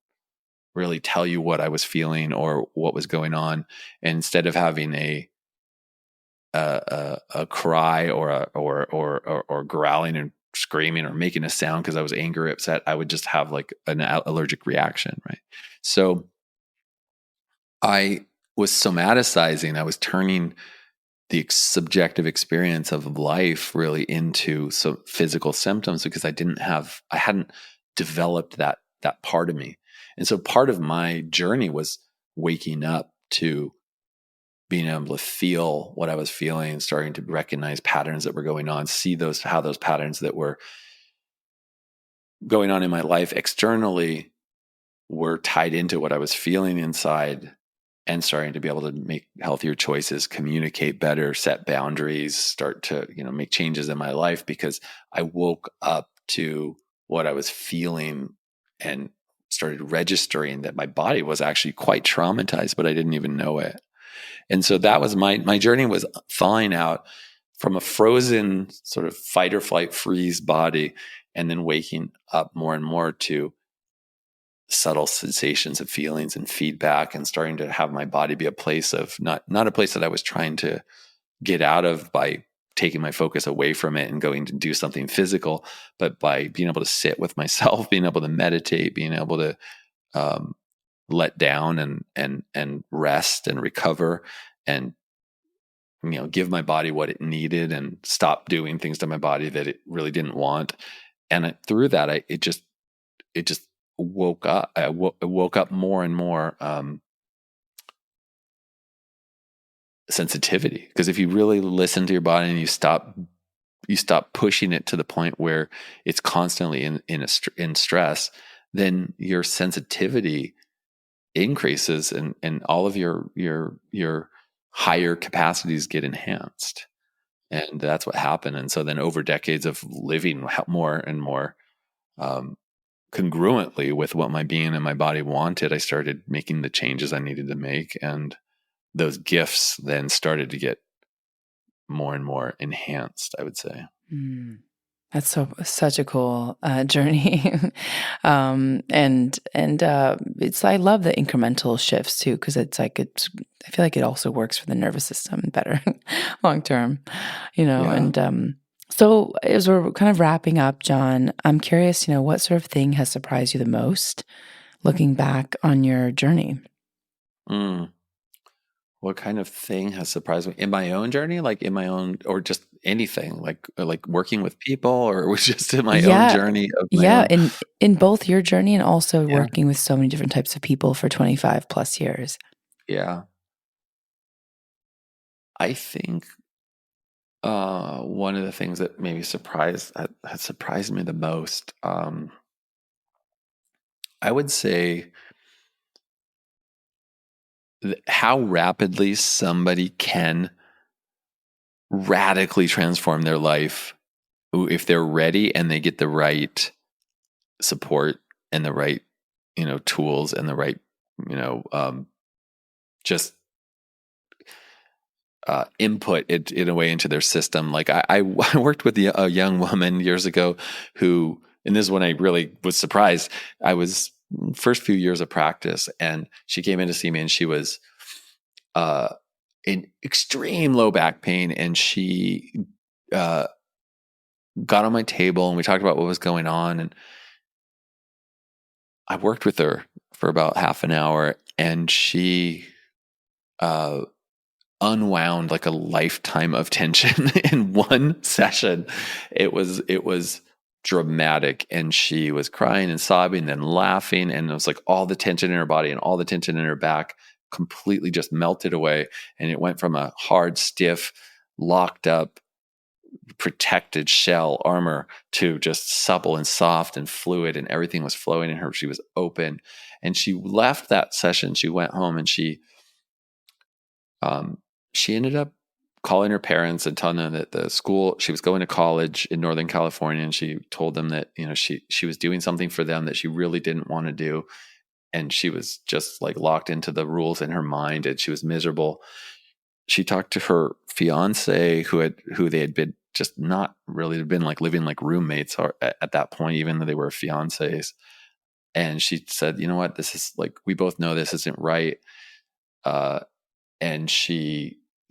really tell you what I was feeling or what was going on. And instead of having a cry or growling and screaming or making a sound because I was angry or upset, I would just have like an allergic reaction, right? So I was somaticizing. I was turning the subjective experience of life really into some physical symptoms because I hadn't developed that part of me. And so part of my journey was waking up to being able to feel what I was feeling, starting to recognize patterns that were going on, see how those patterns that were going on in my life externally were tied into what I was feeling inside, and starting to be able to make healthier choices, communicate better, set boundaries, start to, make changes in my life because I woke up to what I was feeling and started registering that my body was actually quite traumatized, but I didn't even know it. And so that was my journey, was thawing out from a frozen sort of fight or flight freeze body, and then waking up more and more to subtle sensations of feelings and feedback, and starting to have my body be a place of not a place that I was trying to get out of by taking my focus away from it and going to do something physical, but by being able to sit with myself, being able to meditate, being able to let down and rest and recover, and give my body what it needed and stop doing things to my body that it really didn't want. And through that, it just woke up. I woke up more and more sensitivity, because if you really listen to your body and you stop pushing it to the point where it's constantly in stress, then your sensitivity increases, and all of your higher capacities get enhanced. And that's what happened. And so then over decades of living more and more congruently with what my being and my body wanted, I started making the changes I needed to make. And those gifts then started to get more and more enhanced, I would say. Mm. That's such a cool journey, and I love the incremental shifts too, because I feel like it also works for the nervous system better long term, Yeah. And so as we're kind of wrapping up, John, I'm curious, what sort of thing has surprised you the most looking back on your journey? What kind of thing has surprised me in my own journey, like in my own, or just anything, like working with people, or it was just in my own Yeah, journey of my yeah, own? in both your journey and also Yeah, working with so many different types of people for 25 plus years. yeah. I think one of the things that maybe has surprised me the most, I would say how rapidly somebody can radically transform their life if they're ready and they get the right support and the right, tools and the right, just input it in a way into their system. Like I worked with a young woman years ago who, and this is when I really was surprised. I was first few years of practice, and she came in to see me, and she was in extreme low back pain, and she got on my table, and we talked about what was going on, and I worked with her for about half an hour, and she unwound like a lifetime of tension in one session. It was dramatic, and she was crying and sobbing and laughing, and it was like all the tension in her body and all the tension in her back completely just melted away, and it went from a hard, stiff, locked up, protected shell armor to just supple and soft and fluid, and everything was flowing in her. She was open, and she left that session. She went home, and she ended up calling her parents and telling them that the school, she was going to college in Northern California, and she told them that, she was doing something for them that she really didn't want to do. And she was just like locked into the rules in her mind, and she was miserable. She talked to her fiance who they had been just not really been like living like roommates or at that point, even though they were fiancés. And she said, you know what, this is like, we both know this isn't right. And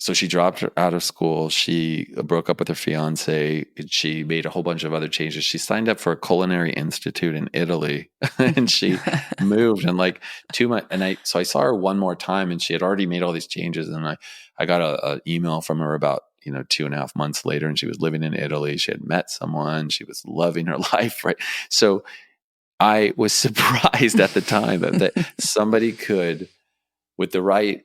so she dropped her out of school. She broke up with her fiance. She made a whole bunch of other changes. She signed up for a culinary institute in Italy, and she moved. And like 2 months, so I saw her one more time, and she had already made all these changes. And I got a email from her about 2.5 months later, and she was living in Italy. She had met someone. She was loving her life, right? So I was surprised at the time that somebody could, with the right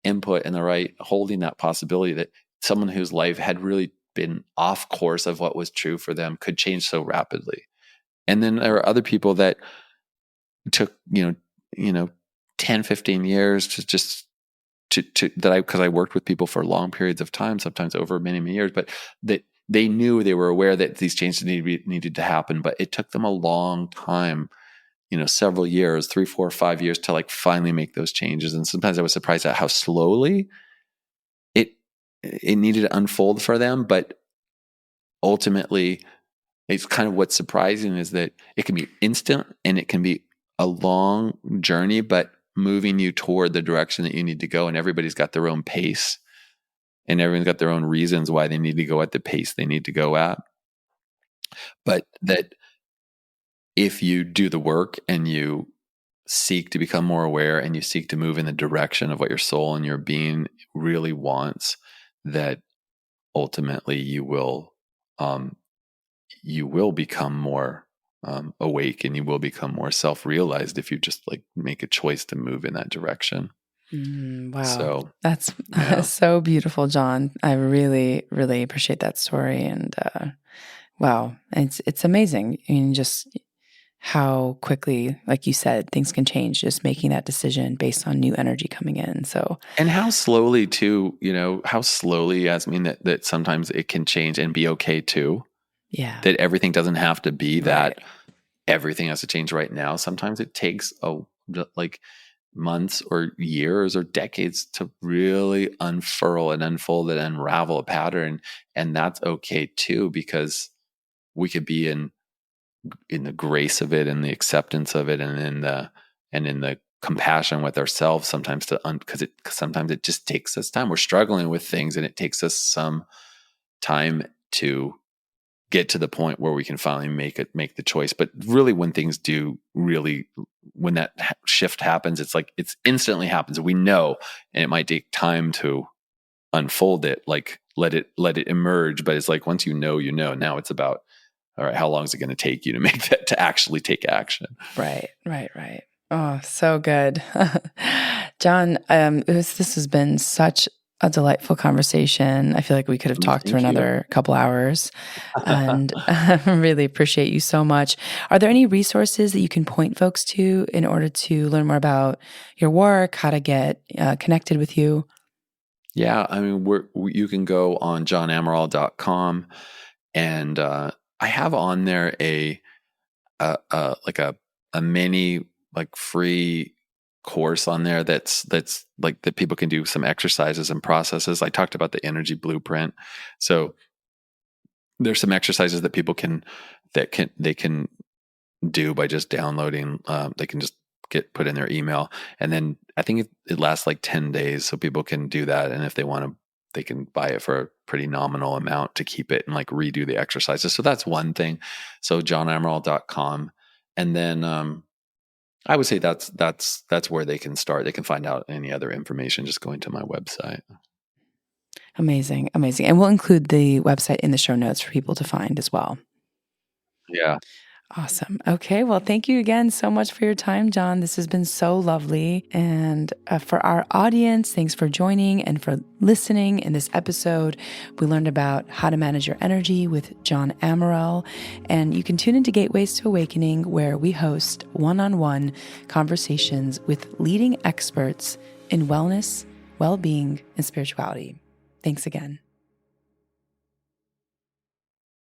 input and the right holding that possibility, that someone whose life had really been off course of what was true for them could change so rapidly. And then there are other people that took 10, 15 years to just because I worked with people for long periods of time, sometimes over many, many years, but that they knew, they were aware that these changes needed to happen, but it took them a long time, several years, 3, 4, 5 years to like finally make those changes. And sometimes I was surprised at how slowly it needed to unfold for them. But ultimately, it's kind of what's surprising is that it can be instant and it can be a long journey, but moving you toward the direction that you need to go. And everybody's got their own pace, and everyone's got their own reasons why they need to go at the pace they need to go at. But that if you do the work and you seek to become more aware and you seek to move in the direction of what your soul and your being really wants, that ultimately you will become more awake, and you will become more self-realized if you just like make a choice to move in that direction. Wow. So that's so beautiful, John. I really, really appreciate that story. And wow, it's amazing. I mean, just how quickly, like you said, things can change, just making that decision based on new energy coming in. So, and how slowly too, Yasmin, that sometimes it can change and be okay too. Yeah. That everything doesn't have to be that everything has to change right now. Sometimes it takes like months or years or decades to really unfurl and unfold and unravel a pattern. And that's okay too, because we could be in the grace of it and the acceptance of it, and in the compassion with ourselves sometimes because sometimes it just takes us time. We're struggling with things, and it takes us some time to get to the point where we can finally make the choice. But really, when things do really, when that shift happens, it's like it's instantly happens. We know, and it might take time to unfold it, like let it emerge. But it's like once you know, now it's about, all right, how long is it going to take you to make that, to actually take action? Right. Oh, so good. John, this has been such a delightful conversation. I feel like we could have talked for Thank you. another couple hours, and I really appreciate you so much. Are there any resources that you can point folks to in order to learn more about your work, how to get connected with you? Yeah, I mean, you can go on johnamaral.com, and I have on there like a mini like free course on there that's like that people can do some exercises and processes. I talked about the energy blueprint, so there's some exercises that people can do by just downloading. They can just get put in their email, and then I think it lasts like 10 days, so people can do that. And if they want to, they can buy it for a pretty nominal amount to keep it and like redo the exercises. So that's one thing. So johnamaral.com, and then I would say that's where they can start. They can find out any other information just going to my website. Amazing. Amazing. And we'll include the website in the show notes for people to find as well. Yeah. Awesome. Okay. Well, thank you again so much for your time, John. This has been so lovely. And for our audience, thanks for joining and for listening in this episode. We learned about how to manage your energy with John Amaral. And you can tune into Gateways to Awakening, where we host one-on-one conversations with leading experts in wellness, well-being, and spirituality. Thanks again.